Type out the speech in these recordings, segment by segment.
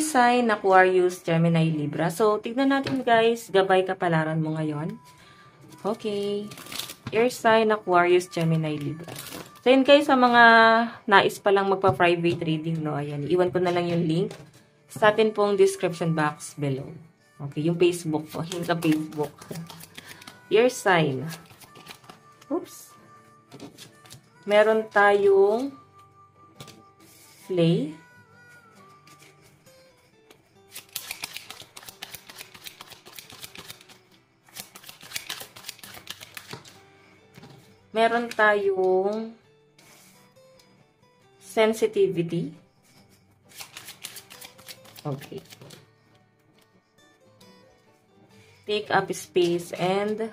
sign, Aquarius, Gemini, Libra. So, tignan natin guys, gabay kapalaran mo ngayon. Okay. Air sign, Aquarius, Gemini, Libra. So, yun guys, sa mga nais pa lang magpa-private reading, no? Ayan, iwan ko na lang yung link sa atin pong description box below. Okay, yung Facebook po. Yung sa Facebook. Air sign. Oops. Meron tayong play. Meron tayong sensitivity. Okay. Take up space and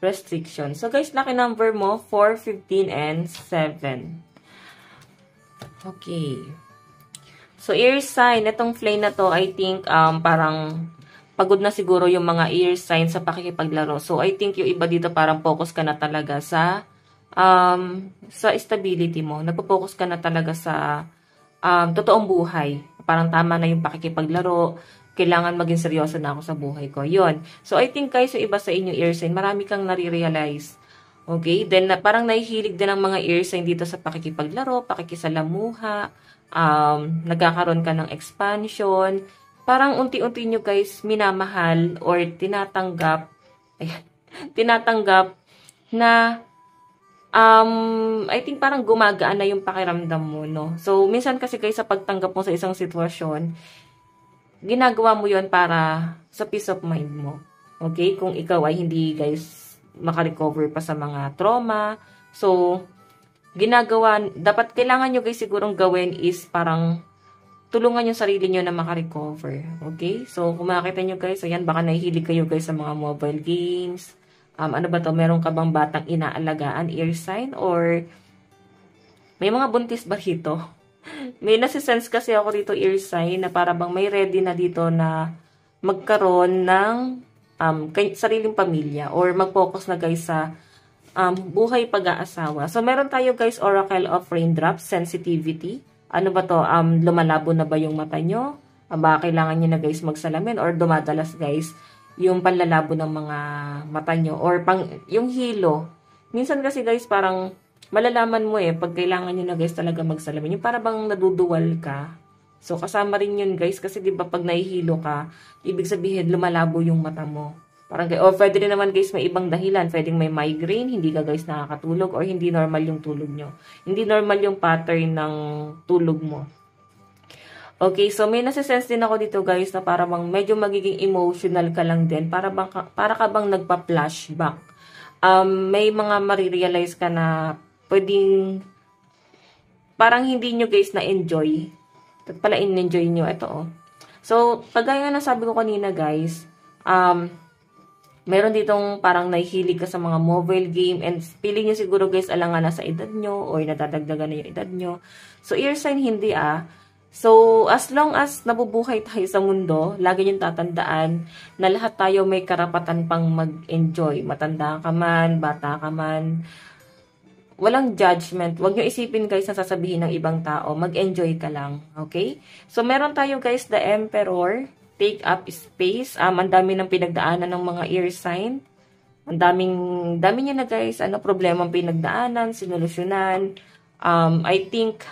restriction. So guys, lucky number mo 4, 15 and 7. Okay. So air sign, itong flame na to, I think parang pagod na siguro yung mga air sign sa pakikipaglaro. So I think yung iba dito parang focus ka na talaga sa stability mo. Nagpo-focus ka na talaga sa totoong buhay. Parang tama na yung pakikipaglaro. Kailangan maging seryoso na ako sa buhay ko. Yun. So, I think guys, yung iba sa inyo air sign, marami kang nare-realize. Okay? Then, parang nahihilig din ang mga air sign dito sa pakikipaglaro, pakikisalamuha, nagkakaroon ka ng expansion. Parang unti-unti nyo guys, minamahal or tinatanggap, na I think parang gumagaan na yung pakiramdam mo, no? So, minsan kasi guys, sa pagtanggap mo sa isang sitwasyon, ginagawa mo yon para sa peace of mind mo. Okay? Kung ikaw ay hindi guys makarecover pa sa mga trauma. So, dapat kailangan nyo guys sigurong gawin is parang tulungan yung sarili nyo na makarecover. Okay? So, kung makakita nyo guys, ayan, baka nahihilig kayo guys sa mga mobile games. Ano ba to? Meron ka bang batang inaalagaan, air sign? Or may mga buntis ba rito? May nasisense kasi ako dito, air sign, na para bang may ready na dito na magkaroon ng sariling pamilya or mag-focus na guys sa buhay pag-aasawa. So, meron tayo guys, Oracle of Raindrops, sensitivity. Ano ba to? Lumalabo na ba yung mata nyo? Baka kailangan nyo na guys magsalamin or dumadalas guys yung panlalabo ng mga mata nyo or yung hilo. Minsan kasi guys parang malalaman mo pag kailangan nyo na guys talaga magsalamin. Yung para bang naduduwal ka. So kasama rin yun guys kasi diba pag nahihilo ka, ibig sabihin lumalabo yung mata mo. Parang, o pwede rin naman guys may ibang dahilan. Pwedeng may migraine, hindi ka guys nakakatulog or hindi normal yung tulog nyo. Hindi normal yung pattern ng tulog mo. Okay, so may nasa-sense din ako dito guys na para bang medyo magiging emotional ka lang din. Para ka bang nagpa-flashback. May mga marirealize ka na pwedeng parang hindi nyo guys na-enjoy. At pala in-enjoy nyo. Ito oh. So, kagaya na sabi ko kanina guys, meron ditong parang nahihilig ka sa mga mobile game and feeling nyo siguro guys alangan na sa edad nyo or nadadagdagan na yung edad nyo. So, air sign hindi So, as long as nabubuhay tayo sa mundo, lagi nyo tatandaan na lahat tayo may karapatan pang mag-enjoy. Matanda ka man, bata ka man. Walang judgment. Huwag nyo isipin guys na sasabihin ng ibang tao. Mag-enjoy ka lang. Okay? So, meron tayo guys the Emperor. Take up space. Ang dami ng pinagdaanan ng mga air sign. Ang dami niya na guys. Problema ang pinagdaanan, sinolusyonan. I think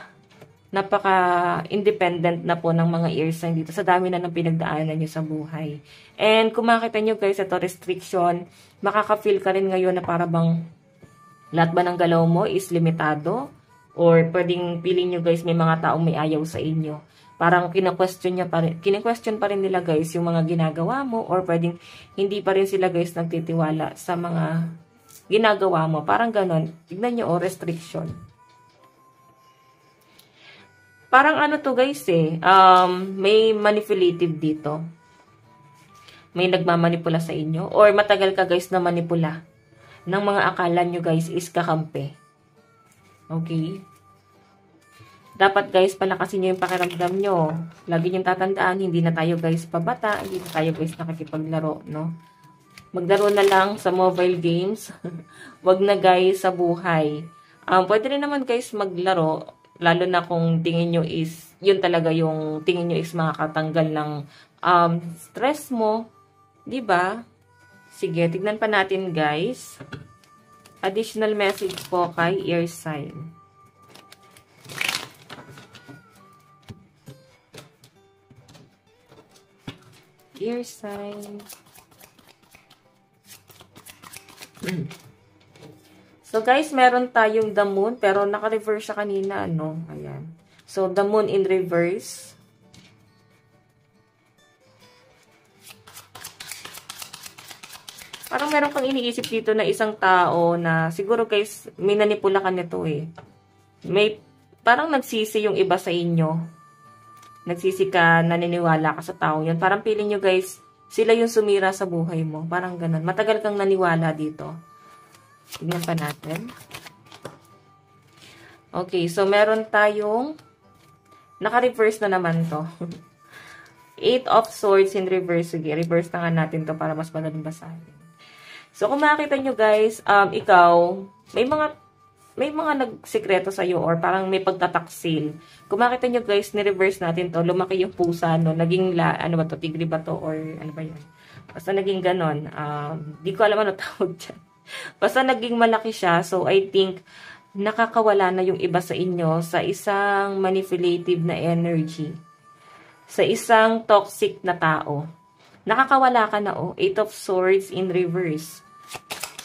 napaka-independent na po ng mga air sign dito sa dami na ng pinagdaanan nyo sa buhay. And kung makita nyo guys, ito restriction, makaka-feel ka rin ngayon na para bang lahat ba ng galaw mo is limitado? Or pwedeng feeling nyo guys, may mga taong may ayaw sa inyo. Parang kine-question pa rin nila guys yung mga ginagawa mo or pwedeng hindi pa rin sila guys nagtitiwala sa mga ginagawa mo. Parang ganon. Tignan nyo restriction. Parang to guys may manipulative dito. May nagmamanipula sa inyo. Or matagal ka guys na manipula ng mga akala nyo guys is kakampi. Okay? Dapat guys palakasin nyo yung pakiramdam nyo. Lagi nyo tatandaan, hindi na tayo guys pabata, hindi na tayo guys nakikipaglaro, no? Maglaro na lang sa mobile games. Wag na guys sa buhay. Pwede rin naman guys maglaro Lalo na kung tingin nyo is, yun talaga yung tingin nyo is makakatanggal ng stress mo. 'Di ba? Sige, tignan pa natin guys. Additional message po kay air sign. Air sign. So guys, meron tayong the moon, pero naka-reverse siya kanina, ano? Ayan. So, the moon in reverse. Parang meron kang iniisip dito na isang tao na siguro guys, may nanipula ka nito eh. May, parang nagsisi yung iba sa inyo. Nagsisi ka, naniniwala ka sa tao yun. Parang feeling nyo guys, sila yung sumira sa buhay mo. Parang ganun. Matagal kang naniwala dito. Tignan pa natin. Okay, so meron tayong naka-reverse na naman to. 8 of Swords in reverse. Sige, reverse na nga natin to para mas madaling basahin. So, kung makikita nyo guys, ikaw, may mga nagsikreto sa'yo or parang may pagtataksil. Kung makita nyo guys, ni-reverse natin to, lumaki yung pusa, no? Naging, ano ba to, tigri ba to, or ano ba yun? Basta naging ganon. Di ko alam ano tawag dyan. Basta naging malaki siya, so I think nakakawala na yung iba sa inyo sa isang manipulative na energy. Sa isang toxic na tao. Nakakawala ka na, oh. 8 of Swords in reverse.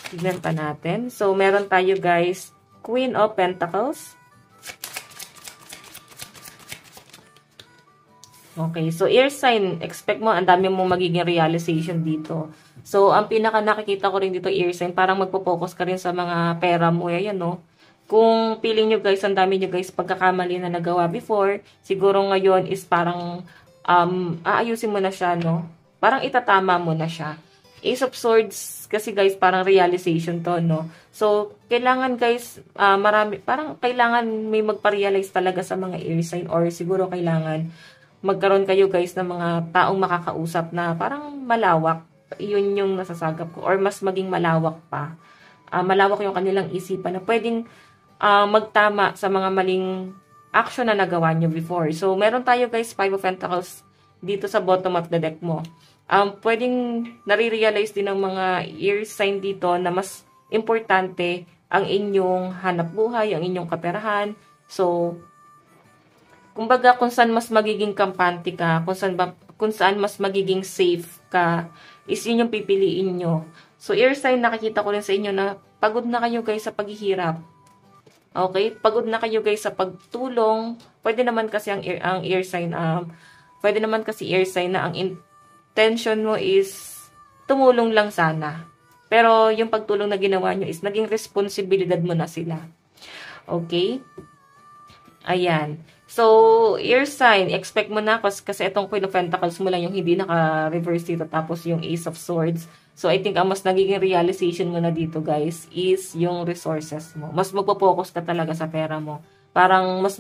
Tignan pa natin. So, meron tayo guys, Queen of Pentacles. Okay, so air sign, expect mo, ang dami mong magiging realization dito. So, ang pinaka nakikita ko rin dito, air sign, parang magpo-focus ka rin sa mga pera mo. Ayan, no? Kung feeling nyo guys, ang dami nyo guys, pagkakamali na nagawa before, siguro ngayon is parang, aayusin mo na siya, no? Parang itatama mo na siya. Ace of Swords, kasi guys, parang realization to, no? So, kailangan guys, parang kailangan may magpa-realize talaga sa mga air sign, or siguro kailangan magkaroon kayo guys ng mga taong makakausap na parang malawak. Yun yung nasasagap ko. Or mas maging malawak pa. Malawak yung kanilang isipan na pwedeng magtama sa mga maling action na nagawa nyo before. So, meron tayo guys, 5 of Pentacles dito sa bottom of the deck mo. Pwedeng nare-realize din ng mga air sign dito na mas importante ang inyong hanap buhay, ang inyong kaperahan. So, kumbaga kung saan mas magiging kampante ka, kung saan mas magiging safe ka, is yun yung pipiliin nyo. So, air sign, nakikita ko rin sa inyo na pagod na kayo guys sa paghihirap. Okay? Pagod na kayo guys sa pagtulong. Pwede naman kasi ang air sign, pwede naman kasi air sign na ang intention mo is tumulong lang sana. Pero yung pagtulong na ginawa nyo is naging responsibilidad mo na sila. Okay? Ayan. So, air sign, expect mo na kasi itong Queen of Pentacles mo lang yung hindi naka-reverse dito, tapos yung Ace of Swords. So, I think ang mas nagiging realization mo na dito, guys, is yung resources mo. Mas magpo-focus ka talaga sa pera mo. Parang mas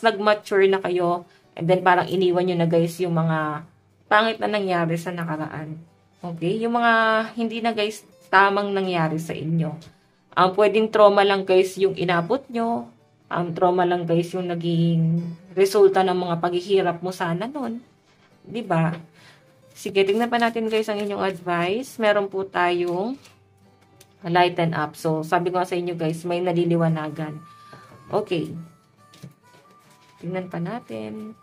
nag-mature na kayo, and then parang iniwan nyo na, guys, yung mga pangit na nangyari sa nakaraan. Okay? Yung mga hindi na, guys, tamang nangyari sa inyo. Pwedeng trauma lang, guys, yung inabot nyo. Trauma lang guys yung naging resulta ng mga paghihirap mo sana nun. 'Di ba? Sige, tingnan pa natin guys ang inyong advice. Meron po tayong lighten up. So, sabi ko sa inyo guys, may naliliwanagan. Okay. Tingnan pa natin.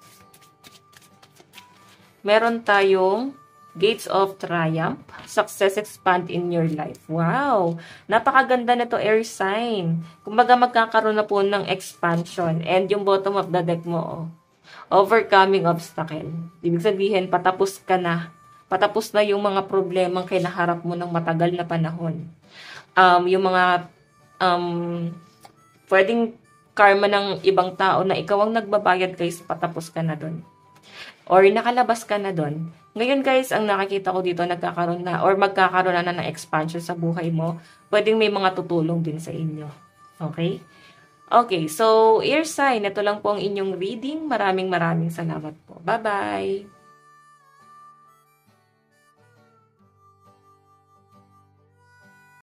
Meron tayong Gates of Triumph. Success expand in your life. Wow! Napakaganda na to air sign. Kumbaga magkakaroon na po ng expansion. And yung bottom of the deck mo, oh, overcoming obstacle. Ibig sabihin, patapos ka na. Patapos na yung mga problemang kinaharap mo ng matagal na panahon. Yung mga pwedeng karma ng ibang tao na ikaw ang nagbabayad guys, patapos ka na dun. Or nakalabas ka na dun. Ngayon guys, ang nakikita ko dito, nagkakaroon na or magkakaroon na ng expansion sa buhay mo. Pwedeng may mga tutulong din sa inyo. Okay? Okay, so air sign, ito lang po ang inyong reading. Maraming salamat po. Bye-bye!